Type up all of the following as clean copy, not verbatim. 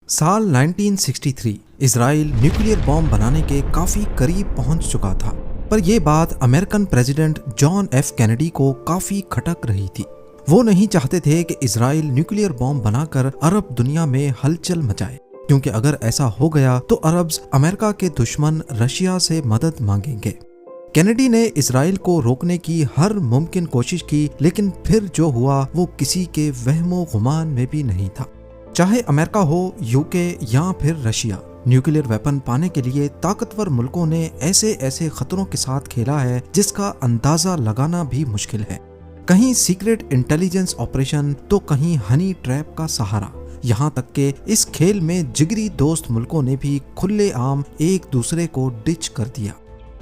साल 1963 Israel nuclear bomb बनाने के काफी करीब पहुंच चुका था, पर यह बात American president John F Kennedy को काफी खटक रही थी। वो नहीं चाहते थे कि इजराइल न्यूक्लियर बॉम्ब बनाकर अरब दुनिया में हलचल मचाए, क्योंकि अगर ऐसा हो गया तो अरब्स अमेरिका के दुश्मन रशिया से मदद मांगेंगे। कैनेडी ने इजराइल को रोकने की हर मुमकिन कोशिश की, लेकिन फिर जो हुआ वो किसी के वहमो गुमान में भी नहीं था। चाहे अमेरिका हो, यूके या फिर रशिया, न्यूक्लियर वेपन पाने के लिए ताकतवर मुल्कों ने ऐसे ऐसे खतरों के साथ खेला है जिसका अंदाजा लगाना भी मुश्किल है। कहीं सीक्रेट इंटेलिजेंस ऑपरेशन तो कहीं हनी ट्रैप का सहारा। यहाँ तक के इस खेल में जिगरी दोस्त मुल्कों ने भी खुलेआम एक दूसरे को डिच कर दिया।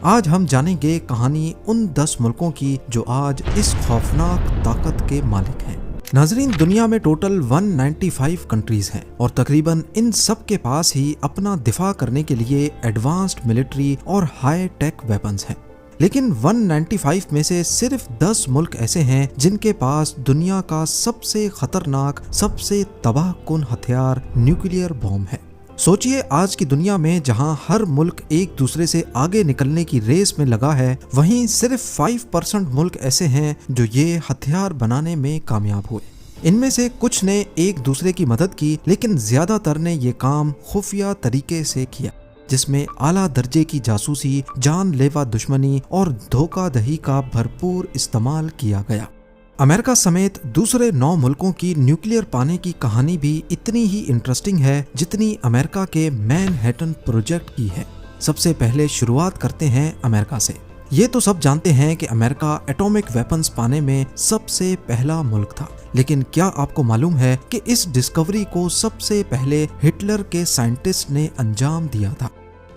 आज हम जानेंगे कहानी उन 10 मुल्कों की जो आज इस खौफनाक ताकत के मालिक हैं। नाजरीन, दुनिया में टोटल 195 कंट्रीज हैं और तकरीबन इन सब के पास ही अपना दिफा करने के लिए एडवांस्ड मिलिट्री और हाई टेक वेपन्स हैं। लेकिन 195 में से सिर्फ 10 मुल्क ऐसे हैं जिनके पास दुनिया का सबसे खतरनाक, सबसे तबाहकुन हथियार न्यूक्लियर बॉम्ब है। सोचिए, आज की दुनिया में जहां हर मुल्क एक दूसरे से आगे निकलने की रेस में लगा है, वहीं सिर्फ 5% मुल्क ऐसे हैं जो ये हथियार बनाने में कामयाब हुए। इनमें से कुछ ने एक दूसरे की मदद की, लेकिन ज्यादातर ने ये काम खुफिया तरीके से किया, जिसमें आला दर्जे की जासूसी, जानलेवा दुश्मनी और धोखाधड़ी का भरपूर इस्तेमाल किया गया। अमेरिका समेत दूसरे 9 मुल्कों की न्यूक्लियर पाने की कहानी भी इतनी ही इंटरेस्टिंग है जितनी अमेरिका के मैनहट्टन प्रोजेक्ट की है। सबसे पहले शुरुआत करते हैं अमेरिका से। ये तो सब जानते हैं कि अमेरिका एटॉमिक वेपन्स पाने में सबसे पहला मुल्क था, लेकिन क्या आपको मालूम है कि इस डिस्कवरी को सबसे पहले हिटलर के साइंटिस्ट ने अंजाम दिया था?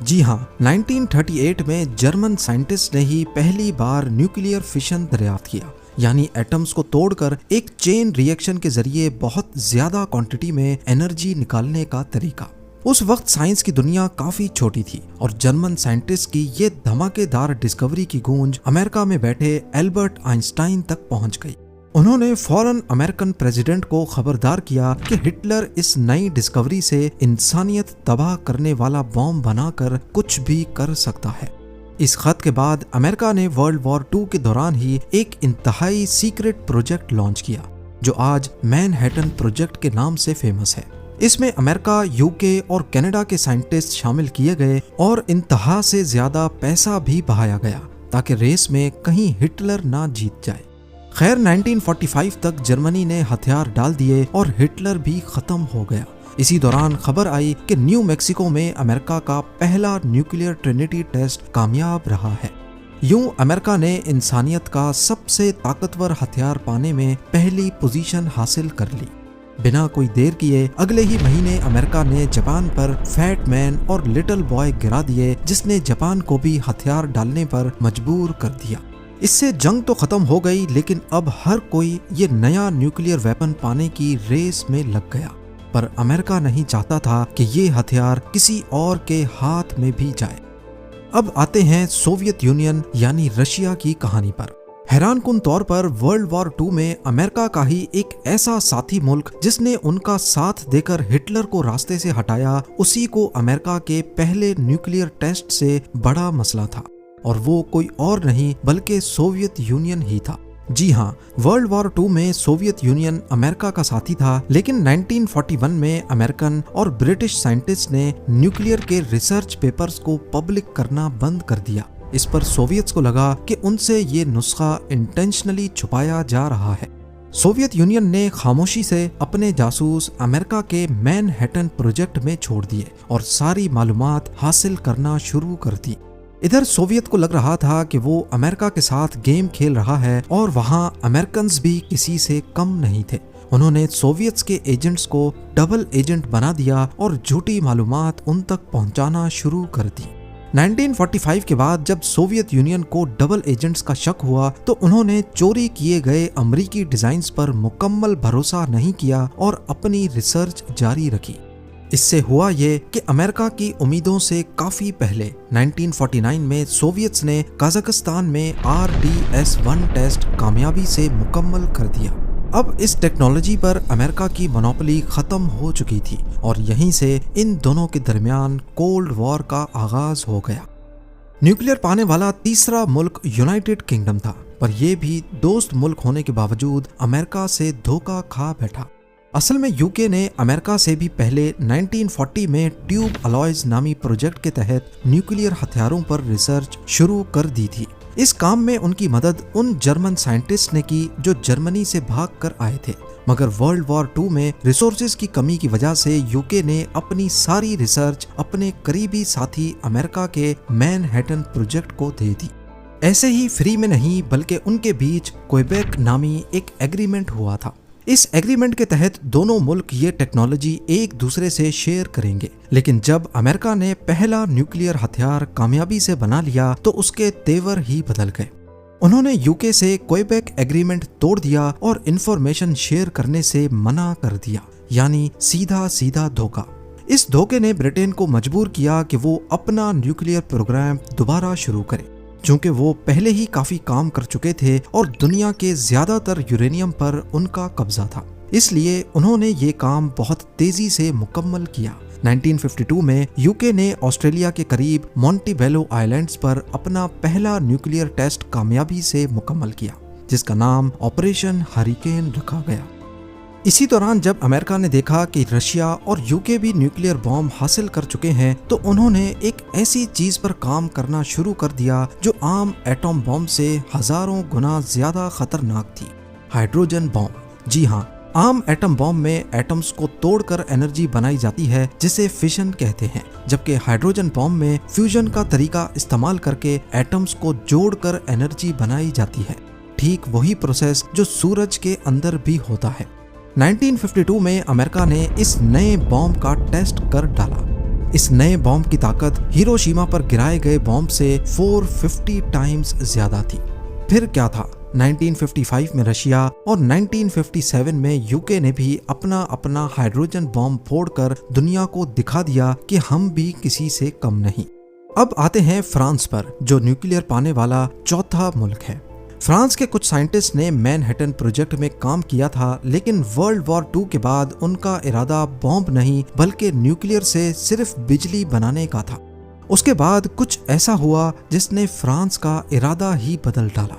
जी हाँ, 1938 में जर्मन साइंटिस्ट ने ही पहली बार न्यूक्लियर फिशन दरियाफ्त किया, यानी एटम्स को तोड़कर एक चेन रिएक्शन के जरिए बहुत ज्यादा क्वांटिटी में एनर्जी निकालने का तरीका। उस वक्त साइंस की दुनिया काफी छोटी थी और जर्मन साइंटिस्ट की ये धमाकेदार डिस्कवरी की गूंज अमेरिका में बैठे एल्बर्ट आइंस्टाइन तक पहुंच गई। उन्होंने फौरन अमेरिकन प्रेसिडेंट को खबरदार किया कि हिटलर इस नई डिस्कवरी से इंसानियत तबाह करने वाला बॉम्ब बनाकर कुछ भी कर सकता है। इस खत के बाद अमेरिका ने वर्ल्ड वॉर 2 के दौरान ही एक इंतहाई सीक्रेट प्रोजेक्ट लॉन्च किया, जो आज मैनहट्टन प्रोजेक्ट के नाम से फेमस है। इसमें अमेरिका, यूके और कनाडा के साइंटिस्ट शामिल किए गए और इंतहा से ज्यादा पैसा भी बहाया गया ताकि रेस में कहीं हिटलर ना जीत जाए। खैर, 1945 तक जर्मनी ने हथियार डाल दिए और हिटलर भी खत्म हो गया। इसी दौरान खबर आई कि न्यू मैक्सिको में अमेरिका का पहला न्यूक्लियर ट्रिनिटी टेस्ट कामयाब रहा है। यूं अमेरिका ने इंसानियत का सबसे ताकतवर हथियार पाने में पहली पोजीशन हासिल कर ली। बिना कोई देर किए अगले ही महीने अमेरिका ने जापान पर फैट मैन और लिटिल बॉय गिरा दिए, जिसने जापान को भी हथियार डालने पर मजबूर कर दिया। इससे जंग तो खत्म हो गई, लेकिन अब हर कोई ये नया न्यूक्लियर वेपन पाने की रेस में लग गया। पर अमेरिका नहीं चाहता था कि ये हथियार किसी और के हाथ में भी जाए। अब आते हैं सोवियत यूनियन यानी रशिया की कहानी पर। हैरानकुन तौर पर वर्ल्ड वॉर 2 में अमेरिका का ही एक ऐसा साथी मुल्क जिसने उनका साथ देकर हिटलर को रास्ते से हटाया, उसी को अमेरिका के पहले न्यूक्लियर टेस्ट से बड़ा मसला था, और वो कोई और नहीं बल्कि सोवियत यूनियन ही था। जी हाँ, वर्ल्ड वॉर 2 में सोवियत यूनियन अमेरिका का साथी था, लेकिन 1941 में अमेरिकन और ब्रिटिश साइंटिस्ट ने न्यूक्लियर के रिसर्च पेपर्स को पब्लिक करना बंद कर दिया। इस पर सोवियत्स को लगा कि उनसे ये नुस्खा इंटेंशनली छुपाया जा रहा है। सोवियत यूनियन ने खामोशी से अपने जासूस अमेरिका के मैनहट्टन प्रोजेक्ट में छोड़ दिए और सारी मालूमात हासिल करना शुरू कर दी। इधर सोवियत को लग रहा था कि वो अमेरिका के साथ गेम खेल रहा है और वहाँ अमेरिकन्स भी किसी से कम नहीं थे। उन्होंने सोवियत्स के एजेंट्स को डबल एजेंट बना दिया और झूठी मालूमात उन तक पहुँचाना शुरू कर दी। 1945 के बाद जब सोवियत यूनियन को डबल एजेंट्स का शक हुआ तो उन्होंने चोरी किए गए अमेरिकी डिजाइन्स पर मुकम्मल भरोसा नहीं किया और अपनी रिसर्च जारी रखी। इससे हुआ ये कि अमेरिका की उम्मीदों से काफी पहले 1949 में सोवियत्स ने कजाकिस्तान में RDS-1 टेस्ट कामयाबी से मुकम्मल कर दिया। अब इस टेक्नोलॉजी पर अमेरिका की मोनोपोली खत्म हो चुकी थी और यहीं से इन दोनों के दरमियान कोल्ड वॉर का आगाज हो गया। न्यूक्लियर पाने वाला तीसरा मुल्क यूनाइटेड किंगडम था, पर यह भी दोस्त मुल्क होने के बावजूद अमेरिका से धोखा खा बैठा। असल में यूके ने अमेरिका से भी पहले 1940 में ट्यूब अलॉयज नामी प्रोजेक्ट के तहत न्यूक्लियर हथियारों पर रिसर्च शुरू कर दी थी। इस काम में उनकी मदद उन जर्मन साइंटिस्ट ने की जो जर्मनी से भाग कर आए थे, मगर वर्ल्ड वॉर 2 में रिसोर्सेज की कमी की वजह से यूके ने अपनी सारी रिसर्च अपने करीबी साथी अमेरिका के मैनहट्टन प्रोजेक्ट को दे दी। ऐसे ही फ्री में नहीं बल्कि उनके बीच क्वेबेक नामी एक एग्रीमेंट हुआ था। इस एग्रीमेंट के तहत दोनों मुल्क ये टेक्नोलॉजी एक दूसरे से शेयर करेंगे, लेकिन जब अमेरिका ने पहला न्यूक्लियर हथियार कामयाबी से बना लिया तो उसके तेवर ही बदल गए। उन्होंने यूके से क्वेबेक एग्रीमेंट तोड़ दिया और इंफॉर्मेशन शेयर करने से मना कर दिया, यानी सीधा सीधा धोखा। इस धोखे ने ब्रिटेन को मजबूर किया कि वो अपना न्यूक्लियर प्रोग्राम दोबारा शुरू करे, चूंकि वो पहले ही काफी काम कर चुके थे और दुनिया के ज्यादातर यूरेनियम पर उनका कब्जा था। इसलिए उन्होंने ये काम बहुत तेजी से मुकम्मल किया। 1952 में यूके ने ऑस्ट्रेलिया के करीब मॉन्टेबेलो आइलैंड्स पर अपना पहला न्यूक्लियर टेस्ट कामयाबी से मुकम्मल किया, जिसका नाम ऑपरेशन हरिकेन रखा गया। इसी दौरान जब अमेरिका ने देखा कि रशिया और यूके भी न्यूक्लियर बॉम्ब हासिल कर चुके हैं, तो उन्होंने एक ऐसी चीज पर काम करना शुरू कर दिया जो आम एटम बॉम्ब से हजारों गुना ज्यादा खतरनाक थी, हाइड्रोजन बॉम्ब। जी हाँ, आम एटम बॉम्ब में एटम्स को तोड़कर एनर्जी बनाई जाती है जिसे फिशन कहते हैं, जबकि हाइड्रोजन बॉम्ब में फ्यूजन का तरीका इस्तेमाल करके एटम्स को जोड़कर एनर्जी बनाई जाती है। ठीक वही प्रोसेस जो सूरज के अंदर भी होता है। 1952 में अमेरिका ने इस नए बॉम्ब का टेस्ट कर डाला। इस नए बॉम्ब की ताकत हिरोशिमा पर गिराए गए बॉम्ब से 450 टाइम्स ज्यादा थी। फिर क्या था, 1955 में रशिया और 1957 में यूके ने भी अपना अपना हाइड्रोजन बॉम्ब फोड़कर दुनिया को दिखा दिया कि हम भी किसी से कम नहीं। अब आते हैं फ्रांस पर, जो न्यूक्लियर पाने वाला चौथा मुल्क है। फ्रांस के कुछ साइंटिस्ट ने मैनहट्टन प्रोजेक्ट में काम किया था, लेकिन वर्ल्ड वॉर 2 के बाद उनका इरादा बॉम्ब नहीं बल्कि न्यूक्लियर से सिर्फ बिजली बनाने का था। उसके बाद कुछ ऐसा हुआ जिसने फ्रांस का इरादा ही बदल डाला।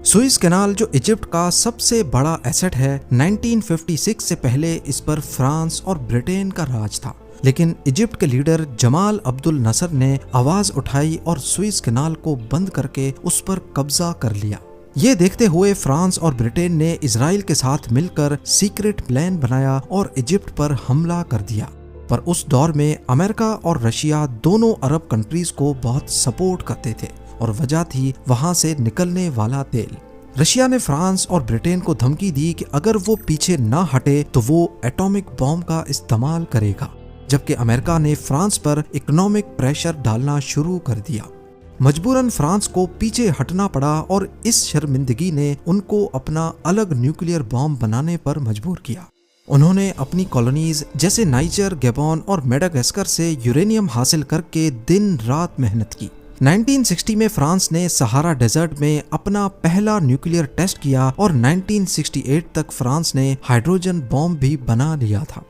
सुएज कैनाल, जो इजिप्ट का सबसे बड़ा एसेट है, 1956 से पहले इस पर फ्रांस और ब्रिटेन का राज था, लेकिन इजिप्ट के लीडर जमाल अब्दुल नसर ने आवाज उठाई और सुएज कैनाल को बंद करके उस पर कब्जा कर लिया। ये देखते हुए फ्रांस और ब्रिटेन ने इजराइल के साथ मिलकर सीक्रेट प्लान बनाया और इजिप्ट पर हमला कर दिया। पर उस दौर में अमेरिका और रशिया दोनों अरब कंट्रीज को बहुत सपोर्ट करते थे और वजह थी वहां से निकलने वाला तेल। रशिया ने फ्रांस और ब्रिटेन को धमकी दी कि अगर वो पीछे ना हटे तो वो एटॉमिक बॉम्ब का इस्तेमाल करेगा, जबकि अमेरिका ने फ्रांस पर इकोनॉमिक प्रेशर डालना शुरू कर दिया। मजबूरन फ्रांस को पीछे हटना पड़ा और इस शर्मिंदगी ने उनको अपना अलग न्यूक्लियर बॉम्ब बनाने पर मजबूर किया। उन्होंने अपनी कॉलोनीज जैसे नाइजर, गैबोन और मेडागास्कर से यूरेनियम हासिल करके दिन रात मेहनत की। 1960 में फ्रांस ने सहारा डेजर्ट में अपना पहला न्यूक्लियर टेस्ट किया और 1968 तक फ्रांस ने हाइड्रोजन बॉम्ब भी बना लिया था।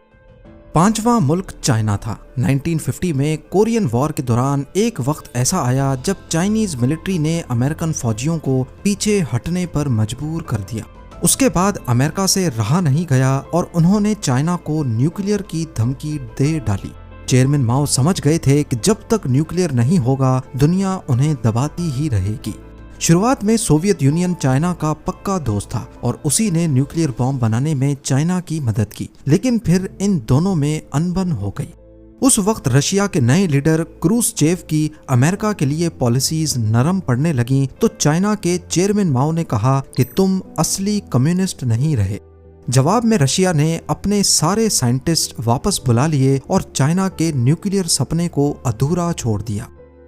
पांचवा मुल्क चाइना था। 1950 में कोरियन वॉर के दौरान एक वक्त ऐसा आया जब चाइनीज मिलिट्री ने अमेरिकन फौजियों को पीछे हटने पर मजबूर कर दिया। उसके बाद अमेरिका से रहा नहीं गया और उन्होंने चाइना को न्यूक्लियर की धमकी दे डाली। चेयरमैन माओ समझ गए थे कि जब तक न्यूक्लियर नहीं होगा दुनिया उन्हें दबाती ही रहेगी। शुरुआत में सोवियत यूनियन चाइना का पक्का दोस्त था और उसी ने न्यूक्लियर बॉम्ब बनाने में चाइना की मदद की, लेकिन फिर इन दोनों में अनबन हो गई। उस वक्त रशिया के नए लीडर क्रूसचेव की अमेरिका के लिए पॉलिसीज नरम पड़ने लगीं, तो चाइना के चेयरमैन माओ ने कहा कि तुम असली कम्युनिस्ट नहीं रहे। जवाब में रशिया ने अपने सारे साइंटिस्ट वापस बुला लिए और चाइना के न्यूक्लियर सपने को अधूरा छोड़ दिया।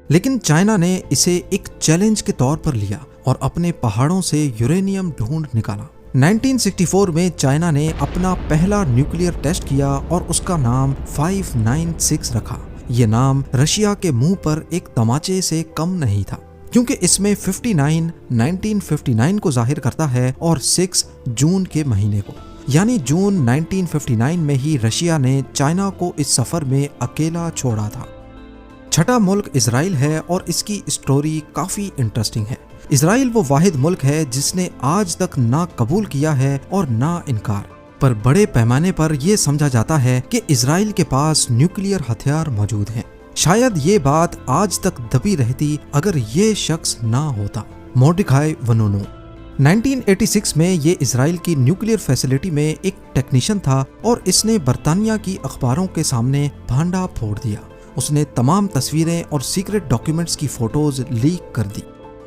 लेकिन चाइना ने इसे एक चैलेंज के तौर पर लिया और अपने पहाड़ों से यूरेनियम ढूंढ निकाला। 1964 में चाइना ने अपना पहला न्यूक्लियर टेस्ट किया और उसका नाम 596 रखा। ये नाम रशिया के मुंह पर एक तमाचे से कम नहीं था। क्योंकि इसमें 59 1959 को जाहिर करता है और 6 जून के महीने को, यानी जून 1959 में ही रशिया ने चाइना को इस सफर में अकेला छोड़ा था। छठा मुल्क इजराइल है और इसकी स्टोरी काफी इंटरेस्टिंग है। इजराइल वो वाहिद मुल्क है जिसने आज तक ना कबूल किया है और ना इनकार, पर बड़े पैमाने पर यह समझा जाता है कि इजराइल के पास न्यूक्लियर हथियार मौजूद हैं। शायद ये बात आज तक दबी रहती अगर ये शख्स ना होता, मोर्डकाई वनूनू। 1986 में ये इजराइल की न्यूक्लियर फैसिलिटी में एक टेक्नीशियन था और इसने बरतानिया की अखबारों के सामने भांडा फोड़ दिया। उसने तमाम तस्वीरें और सीक्रेट डॉक्यूमेंट्स की फोटोज लीक कर दी।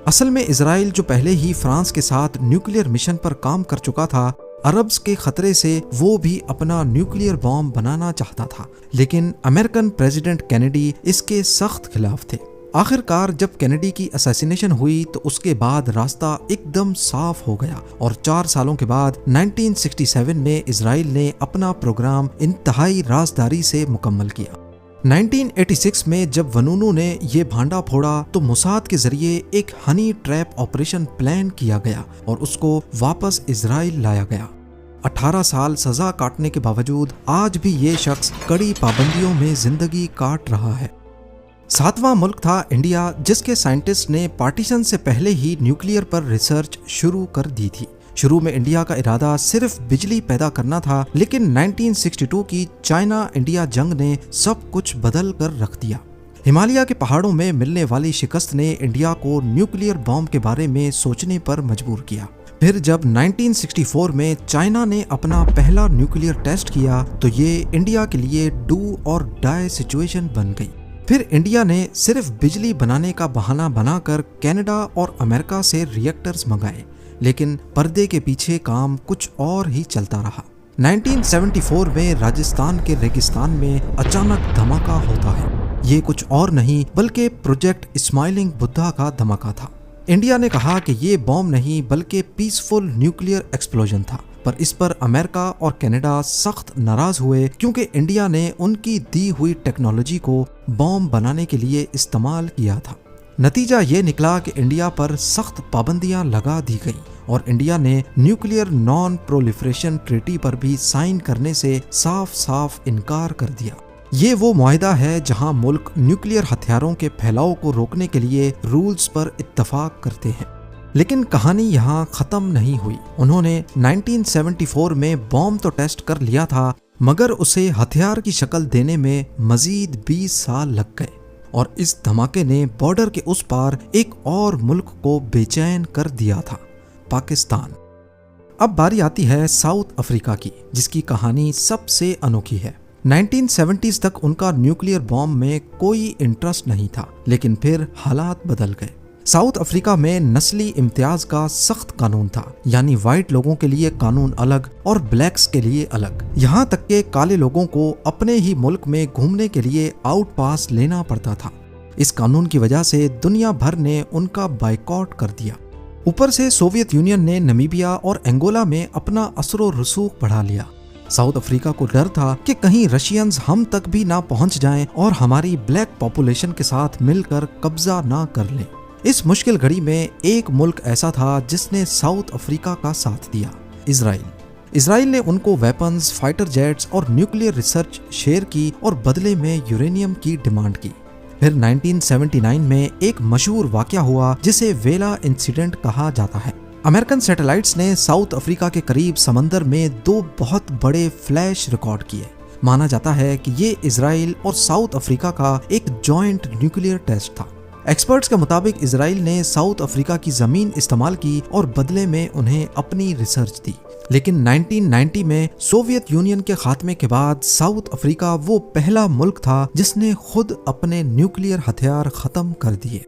असल में इजराइल जो पहले ही फ्रांस के साथ न्यूक्लियर मिशन पर काम कर चुका था, अरब्स के खतरे से वो भी अपना न्यूक्लियर बॉम्ब बनाना चाहता था, लेकिन अमेरिकन प्रेसिडेंट केनेडी इसके सख्त खिलाफ थे। आखिरकार जब केनेडी की असैसिनेशन हुई तो उसके बाद रास्ता एकदम साफ हो गया और 4 सालों के बाद 1967 में इजराइल ने अपना प्रोग्राम इंतहाई राजदारी से मुकम्मल किया। 1986 में जब वनूनू ने ये भांडा फोड़ा तो मोसाद के जरिए एक हनी ट्रैप ऑपरेशन प्लान किया गया और उसको वापस इजराइल लाया गया। 18 साल सजा काटने के बावजूद आज भी ये शख्स कड़ी पाबंदियों में जिंदगी काट रहा है। 7वां मुल्क था इंडिया, जिसके साइंटिस्ट ने पार्टीशन से पहले ही न्यूक्लियर पर रिसर्च शुरू कर दी थी। शुरू में इंडिया का इरादा सिर्फ बिजली पैदा करना था, लेकिन 1962 की चाइना इंडिया जंग ने सब कुछ बदल कर रख दिया। हिमालय के पहाड़ों में मिलने वाली शिकस्त ने इंडिया को न्यूक्लियर बॉम्ब के बारे में सोचने पर मजबूर किया। फिर जब 1964 में चाइना ने अपना पहला न्यूक्लियर टेस्ट किया तो ये इंडिया के लिए डू और डाई सिचुएशन बन गई। फिर इंडिया ने सिर्फ बिजली बनाने का बहाना बनाकर कनाडा और अमेरिका से रिएक्टर्स मंगाए, लेकिन पर्दे के पीछे काम कुछ और ही चलता रहा। 1974 में राजस्थान के रेगिस्तान में अचानक धमाका होता है। ये कुछ और नहीं बल्कि प्रोजेक्ट स्माइलिंग बुद्धा का धमाका था। इंडिया ने कहा कि ये बॉम्ब नहीं बल्कि पीसफुल न्यूक्लियर एक्सप्लोजन था, पर इस पर अमेरिका और कनाडा सख्त नाराज हुए क्योंकि इंडिया ने उनकी दी हुई टेक्नोलॉजी को बॉम्ब बनाने के लिए इस्तेमाल किया था। नतीजा ये निकला कि इंडिया पर सख्त पाबंदियां लगा दी गई और इंडिया ने न्यूक्लियर नॉन प्रोलिफरेशन ट्रीटी पर भी साइन करने से साफ साफ इनकार कर दिया। ये वो मुआहिदा है जहां मुल्क न्यूक्लियर हथियारों के फैलाव को रोकने के लिए रूल्स पर इत्तफाक करते हैं। लेकिन कहानी यहाँ खत्म नहीं हुई। उन्होंने 1974 में बॉम्ब तो टेस्ट कर लिया था, मगर उसे हथियार की शक्ल देने में मजीद 20 साल लग गए और इस धमाके ने बॉर्डर के उस पार एक और मुल्क को बेचैन कर दिया था, पाकिस्तान। अब बारी आती है साउथ अफ्रीका की, जिसकी कहानी सबसे अनोखी है। 1970s तक उनका न्यूक्लियर बॉम्ब में कोई इंटरेस्ट नहीं था, लेकिन फिर हालात बदल गए। साउथ अफ्रीका में नस्ली इम्तियाज का सख्त कानून था, यानी वाइट लोगों के लिए कानून अलग और ब्लैक्स के लिए अलग। यहाँ तक के काले लोगों को अपने ही मुल्क में घूमने के लिए आउट पास लेना पड़ता था। इस कानून की वजह से दुनिया भर ने उनका बाइकॉट कर दिया। ऊपर से सोवियत यूनियन ने नमीबिया और अंगोला में अपना असरो रसूख बढ़ा लिया। साउथ अफ्रीका को डर था कि कहीं रशियंस हम तक भी ना पहुंच जाएं और हमारी ब्लैक पॉपुलेशन के साथ मिलकर कब्जा ना कर लें। इस मुश्किल घड़ी में एक मुल्क ऐसा था जिसने साउथ अफ्रीका का साथ दिया, इजराइल। इजराइल ने उनको वेपन्स, फाइटर जेट्स और न्यूक्लियर रिसर्च शेयर की और बदले में यूरेनियम की डिमांड की। फिर 1979 में एक मशहूर वाकया हुआ जिसे वेला इंसिडेंट कहा जाता है। अमेरिकन सैटेलाइट्स ने साउथ अफ्रीका के करीब समंदर में 2 बहुत बड़े फ्लैश रिकॉर्ड किए। माना जाता है कि ये इजराइल और साउथ अफ्रीका का एक जॉइंट न्यूक्लियर टेस्ट था। एक्सपर्ट्स के मुताबिक इजराइल ने साउथ अफ्रीका की जमीन इस्तेमाल की और बदले में उन्हें अपनी रिसर्च दी। लेकिन 1990 में सोवियत यूनियन के खात्मे के बाद साउथ अफ्रीका वो पहला मुल्क था जिसने खुद अपने न्यूक्लियर हथियार खत्म कर दिए।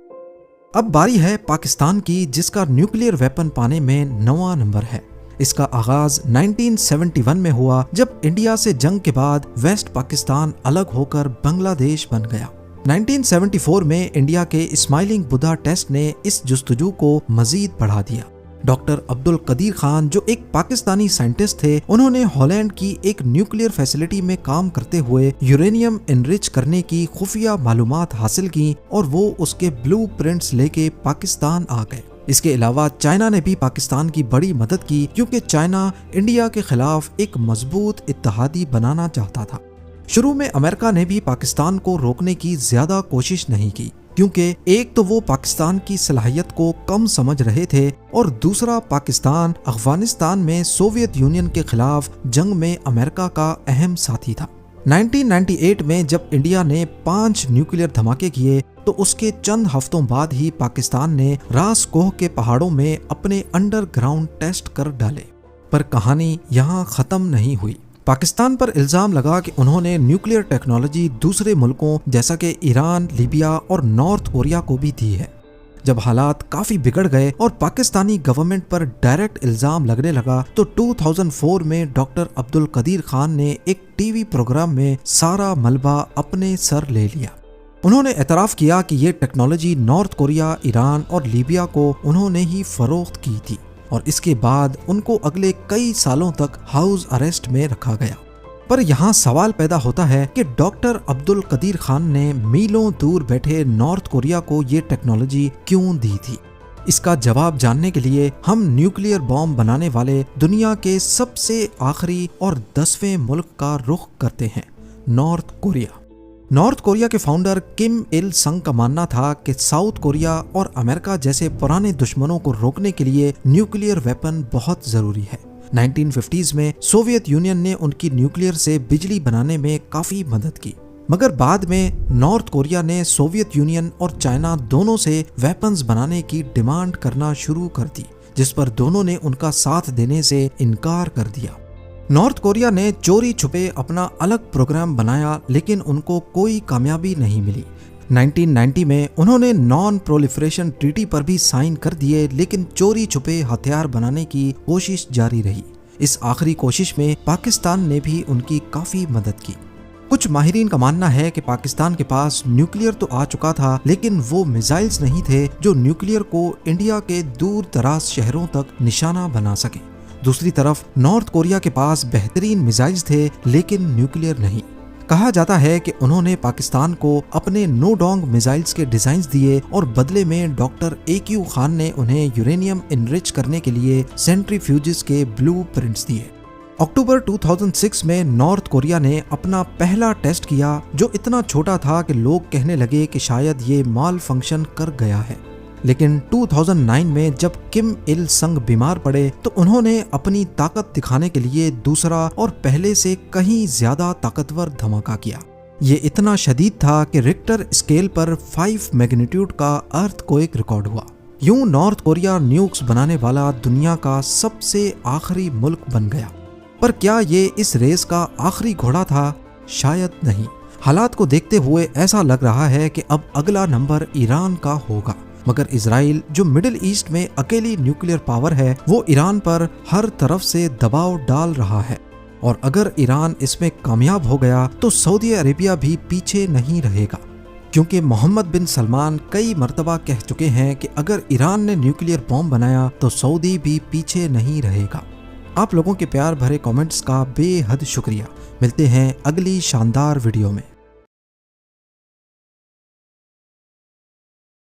अब बारी है पाकिस्तान की, जिसका न्यूक्लियर वेपन पाने में 9वां नंबर है। इसका आगाज 1971 में हुआ जब इंडिया से जंग के बाद वेस्ट पाकिस्तान अलग होकर बांग्लादेश बन गया। 1974 में इंडिया के स्माइलिंग बुद्धा टेस्ट ने इस जुस्तजू को मजीद बढ़ा दिया। डॉक्टर अब्दुल कदीर खान, जो एक पाकिस्तानी साइंटिस्ट थे, उन्होंने हॉलैंड की एक न्यूक्लियर फैसिलिटी में काम करते हुए यूरेनियम एनरिच करने की खुफिया मालूमात हासिल की और वो उसके ब्लूप्रिंट्स लेके पाकिस्तान आ गए। इसके अलावा चाइना ने भी पाकिस्तान की बड़ी मदद की, क्योंकि चाइना इंडिया के खिलाफ एक मजबूत इत्तेहादी बनाना चाहता था। शुरू में अमेरिका ने भी पाकिस्तान को रोकने की ज्यादा कोशिश नहीं की, क्योंकि एक तो वो पाकिस्तान की सलाहियत को कम समझ रहे थे और दूसरा पाकिस्तान अफगानिस्तान में सोवियत यूनियन के खिलाफ जंग में अमेरिका का अहम साथी था। 1998 में जब इंडिया ने 5 न्यूक्लियर धमाके किए तो उसके चंद हफ्तों बाद ही पाकिस्तान ने रास कोह के पहाड़ों में अपने अंडरग्राउंड टेस्ट कर डाले। पर कहानी यहाँ खत्म नहीं हुई। पाकिस्तान पर इल्जाम लगा कि उन्होंने न्यूक्लियर टेक्नोलॉजी दूसरे मुल्कों जैसा कि ईरान, लीबिया और नॉर्थ कोरिया को भी दी है। जब हालात काफी बिगड़ गए और पाकिस्तानी गवर्नमेंट पर डायरेक्ट इल्जाम लगने लगा तो 2004 में डॉक्टर अब्दुल कदीर खान ने एक टीवी प्रोग्राम में सारा मलबा अपने सर ले लिया। उन्होंने एतराफ़ किया कि ये टेक्नोलॉजी नॉर्थ कोरिया, ईरान और लीबिया को उन्होंने ही फरोख्त की थी और इसके बाद उनको अगले कई सालों तक हाउस अरेस्ट में रखा गया। पर यहाँ सवाल पैदा होता है कि डॉक्टर अब्दुल कदीर खान ने मीलों दूर बैठे नॉर्थ कोरिया को ये टेक्नोलॉजी क्यों दी थी। इसका जवाब जानने के लिए हम न्यूक्लियर बॉम्ब बनाने वाले दुनिया के सबसे आखिरी और 10वें मुल्क का रुख करते हैं, नॉर्थ कोरिया। नॉर्थ कोरिया के फाउंडर किम इल संग का मानना था कि साउथ कोरिया और अमेरिका जैसे पुराने दुश्मनों को रोकने के लिए न्यूक्लियर वेपन बहुत जरूरी है। 1950s में सोवियत यूनियन ने उनकी न्यूक्लियर से बिजली बनाने में काफी मदद की, मगर बाद में नॉर्थ कोरिया ने सोवियत यूनियन और चाइना दोनों से वेपन्स बनाने की डिमांड करना शुरू कर दी, जिस पर दोनों ने उनका साथ देने से इनकार कर दिया। नॉर्थ कोरिया ने चोरी छुपे अपना अलग प्रोग्राम बनाया, लेकिन उनको कोई कामयाबी नहीं मिली। 1990 में उन्होंने नॉन प्रोलिफरेशन ट्रीटी पर भी साइन कर दिए, लेकिन चोरी छुपे हथियार बनाने की कोशिश जारी रही। इस आखिरी कोशिश में पाकिस्तान ने भी उनकी काफी मदद की। कुछ माहिरीन का मानना है कि पाकिस्तान के पास न्यूक्लियर तो आ चुका था, लेकिन वो मिसाइल्स नहीं थे जो न्यूक्लियर को इंडिया के दूर दराज शहरों तक निशाना बना सके। दूसरी तरफ नॉर्थ कोरिया के पास बेहतरीन मिसाइल्स थे, लेकिन न्यूक्लियर नहीं। कहा जाता है कि उन्होंने पाकिस्तान को अपने नोडोंग मिसाइल्स के डिजाइन दिए और बदले में डॉक्टर AQ खान ने उन्हें यूरेनियम एनरिच करने के लिए सेंट्रीफ्यूजेस के ब्लूप्रिंट्स दिए। अक्टूबर 2006 में नॉर्थ कोरिया ने अपना पहला टेस्ट किया, जो इतना छोटा था कि लोग कहने लगे कि शायद ये माल फंक्शन कर गया है। लेकिन 2009 में जब किम इल संग बीमार पड़े तो उन्होंने अपनी ताकत दिखाने के लिए दूसरा और पहले से कहीं ज्यादा ताकतवर धमाका किया। ये इतना शदीद था कि रिक्टर स्केल पर 5 मैग्नीट्यूड का अर्थक्वेक रिकॉर्ड हुआ। यूं नॉर्थ कोरिया न्यूक्स बनाने वाला दुनिया का सबसे आखिरी मुल्क बन गया। पर क्या ये इस रेस का आखिरी घोड़ा था? शायद नहीं। हालात को देखते हुए ऐसा लग रहा है कि अब अगला नंबर ईरान का होगा, मगर इजराइल, जो मिडिल ईस्ट में अकेली न्यूक्लियर पावर है, वो ईरान पर हर तरफ से दबाव डाल रहा है और अगर ईरान इसमें कामयाब हो गया तो सऊदी अरेबिया भी पीछे नहीं रहेगा, क्योंकि मोहम्मद बिन सलमान कई मर्तबा कह चुके हैं कि अगर ईरान ने न्यूक्लियर बॉम्ब बनाया तो सऊदी भी पीछे नहीं रहेगा। आप लोगों के प्यार भरे कमेंट्स का बेहद शुक्रिया। मिलते हैं अगली शानदार वीडियो में।